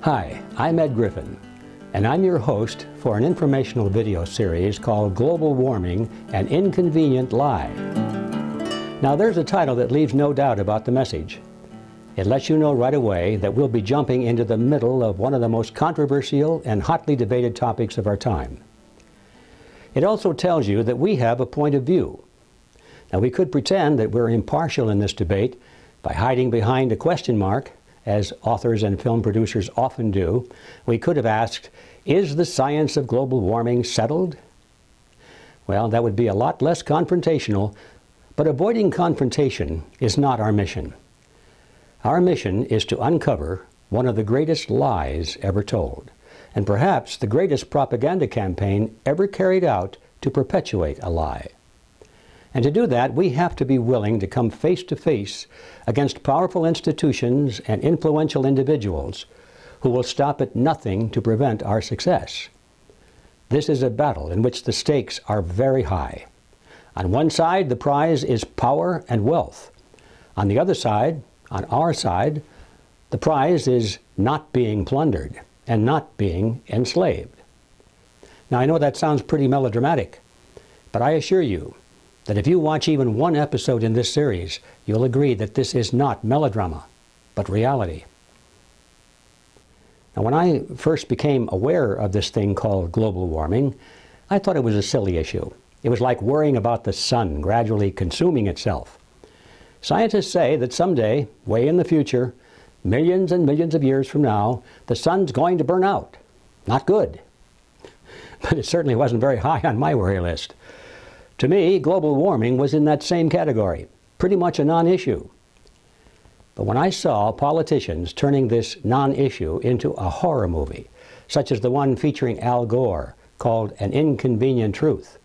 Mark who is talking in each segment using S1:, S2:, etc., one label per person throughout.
S1: Hi, I'm Ed Griffin, and I'm your host for an informational video series called Global Warming, An Inconvenient Lie. Now there's a title that leaves no doubt about the message. It lets you know right away that we'll be jumping into the middle of one of the most controversial and hotly debated topics of our time. It also tells you that we have a point of view. Now we could pretend that we're impartial in this debate by hiding behind a question mark, as authors and film producers often do. We could have asked, is the science of global warming settled? Well, that would be a lot less confrontational, but avoiding confrontation is not our mission. Our mission is to uncover one of the greatest lies ever told, and perhaps the greatest propaganda campaign ever carried out to perpetuate a lie. And to do that, we have to be willing to come face to face against powerful institutions and influential individuals who will stop at nothing to prevent our success. This is a battle in which the stakes are very high. On one side, the prize is power and wealth. On the other side, on our side, the prize is not being plundered and not being enslaved. Now, I know that sounds pretty melodramatic, but I assure you that if you watch even one episode in this series, you'll agree that this is not melodrama, but reality. Now, when I first became aware of this thing called global warming, I thought it was a silly issue. It was like worrying about the sun gradually consuming itself. Scientists say that someday, way in the future, millions and millions of years from now, the sun's going to burn out. Not good. But it certainly wasn't very high on my worry list. To me, global warming was in that same category, pretty much a non-issue. But when I saw politicians turning this non-issue into a horror movie, such as the one featuring Al Gore, called An Inconvenient Truth,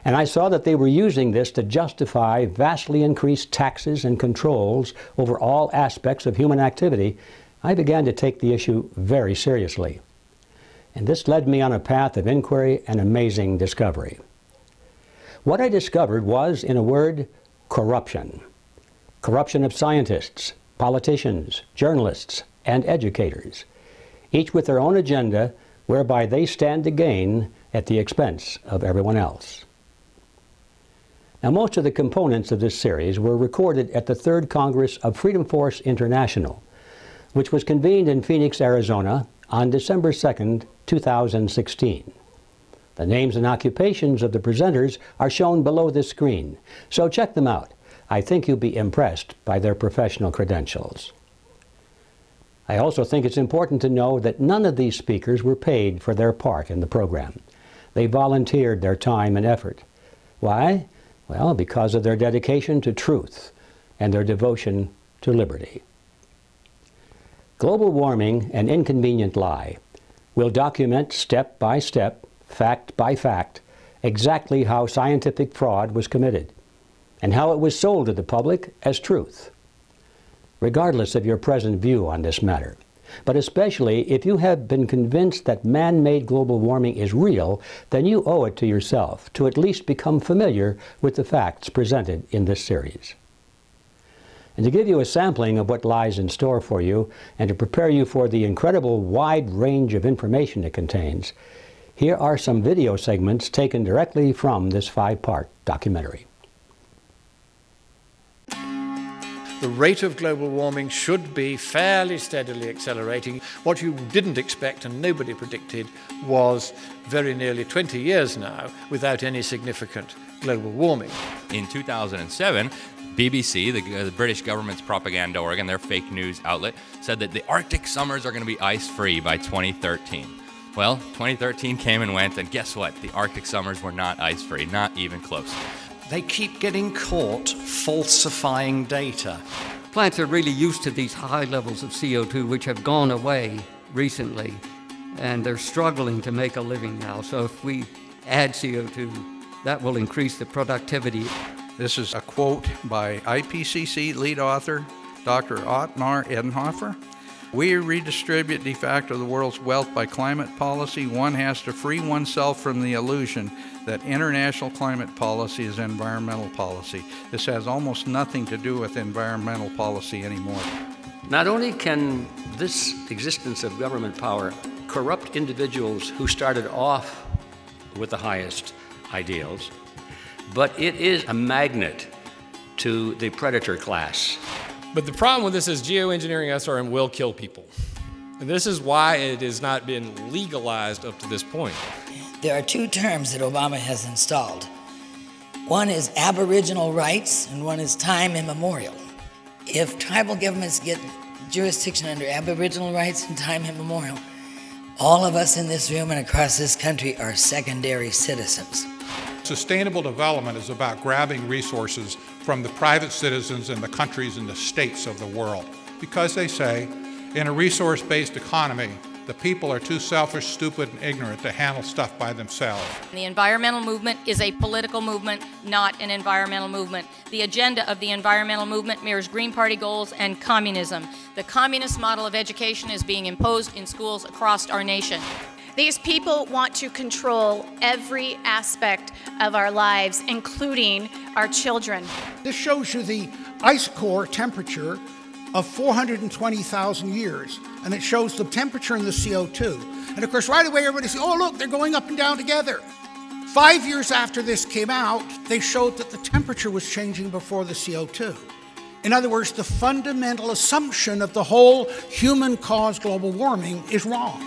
S1: and I saw that they were using this to justify vastly increased taxes and controls over all aspects of human activity, I began to take the issue very seriously. And this led me on a path of inquiry and amazing discovery. What I discovered was, in a word, corruption. Corruption of scientists, politicians, journalists, and educators, each with their own agenda whereby they stand to gain at the expense of everyone else. Now, most of the components of this series were recorded at the Third Congress of Freedom Force International, which was convened in Phoenix, Arizona on December 2nd, 2016. The names and occupations of the presenters are shown below this screen, so check them out. I think you'll be impressed by their professional credentials. I also think it's important to know that none of these speakers were paid for their part in the program. They volunteered their time and effort. Why? Well, because of their dedication to truth and their devotion to liberty. Global Warming, An Inconvenient Lie will document step by step, fact by fact, exactly how scientific fraud was committed and how it was sold to the public as truth, regardless of your present view on this matter. But especially if you have been convinced that man-made global warming is real, then you owe it to yourself to at least become familiar with the facts presented in this series. And to give you a sampling of what lies in store for you and to prepare you for the incredible wide range of information it contains, here are some video segments taken directly from this 5-part documentary.
S2: The rate of global warming should be fairly steadily accelerating. What you didn't expect and nobody predicted was very nearly 20 years now without any significant global warming.
S3: In 2007, BBC, the British government's propaganda organ, their fake news outlet, said that the Arctic summers are going to be ice-free by 2013. Well, 2013 came and went, and guess what? The Arctic summers were not ice-free, not even close.
S4: They keep getting caught falsifying data.
S5: Plants are really used to these high levels of CO2, which have gone away recently, and they're struggling to make a living now. So if we add CO2, that will increase the productivity.
S6: This is a quote by IPCC lead author, Dr. Ottmar Edenhofer. We redistribute de facto the world's wealth by climate policy. One has to free oneself from the illusion that international climate policy is environmental policy. This has almost nothing to do with environmental policy anymore.
S7: Not only can this existence of government power corrupt individuals who started off with the highest ideals, but it is a magnet to the predator class.
S8: But the problem with this is geoengineering SRM will kill people. And this is why it has not been legalized up to this point.
S9: There are two terms that Obama has installed. One is aboriginal rights, and one is time immemorial. If tribal governments get jurisdiction under aboriginal rights and time immemorial, all of us in this room and across this country are secondary citizens.
S10: Sustainable development is about grabbing resources from the private citizens and the countries and the states of the world. Because they say, in a resource-based economy, the people are too selfish, stupid, and ignorant to handle stuff by themselves.
S11: The environmental movement is a political movement, not an environmental movement. The agenda of the environmental movement mirrors Green Party goals and communism. The communist model of education is being imposed in schools across our nation.
S12: These people want to control every aspect of our lives, including our children.
S13: This shows you the ice core temperature of 420,000 years, and it shows the temperature in the CO2. And of course, right away, everybody says, oh, look, they're going up and down together. 5 years after this came out, they showed that the temperature was changing before the CO2. In other words, the fundamental assumption of the whole human-caused global warming is wrong.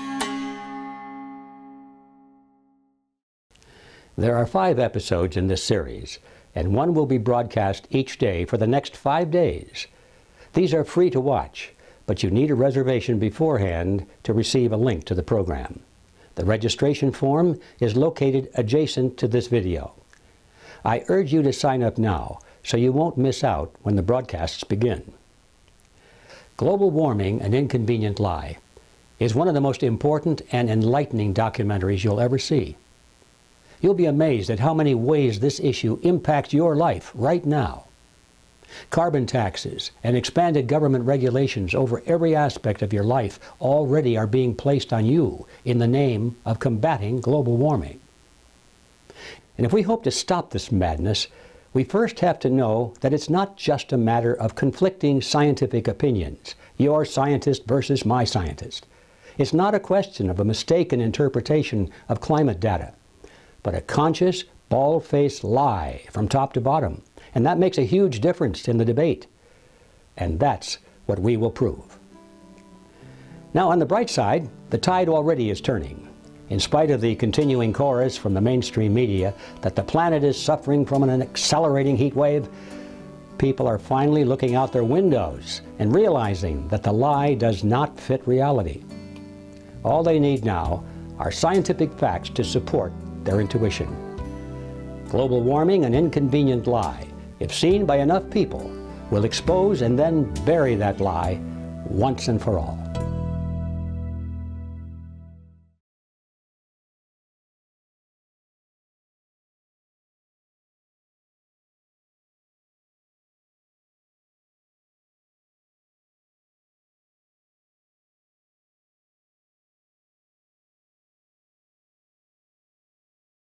S1: There are 5 episodes in this series, and one will be broadcast each day for the next 5 days. These are free to watch, but you need a reservation beforehand to receive a link to the program. The registration form is located adjacent to this video. I urge you to sign up now so you won't miss out when the broadcasts begin. Global Warming, An Inconvenient Lie is one of the most important and enlightening documentaries you'll ever see. You'll be amazed at how many ways this issue impacts your life right now. Carbon taxes and expanded government regulations over every aspect of your life already are being placed on you in the name of combating global warming. And if we hope to stop this madness, we first have to know that it's not just a matter of conflicting scientific opinions, your scientist versus my scientist. It's not a question of a mistaken interpretation of climate data, but a conscious, bald-faced lie from top to bottom. And that makes a huge difference in the debate. And that's what we will prove. Now, on the bright side, the tide already is turning. In spite of the continuing chorus from the mainstream media that the planet is suffering from an accelerating heat wave, people are finally looking out their windows and realizing that the lie does not fit reality. All they need now are scientific facts to support their intuition. Global Warming, An Inconvenient Lie, if seen by enough people, will expose and then bury that lie once and for all.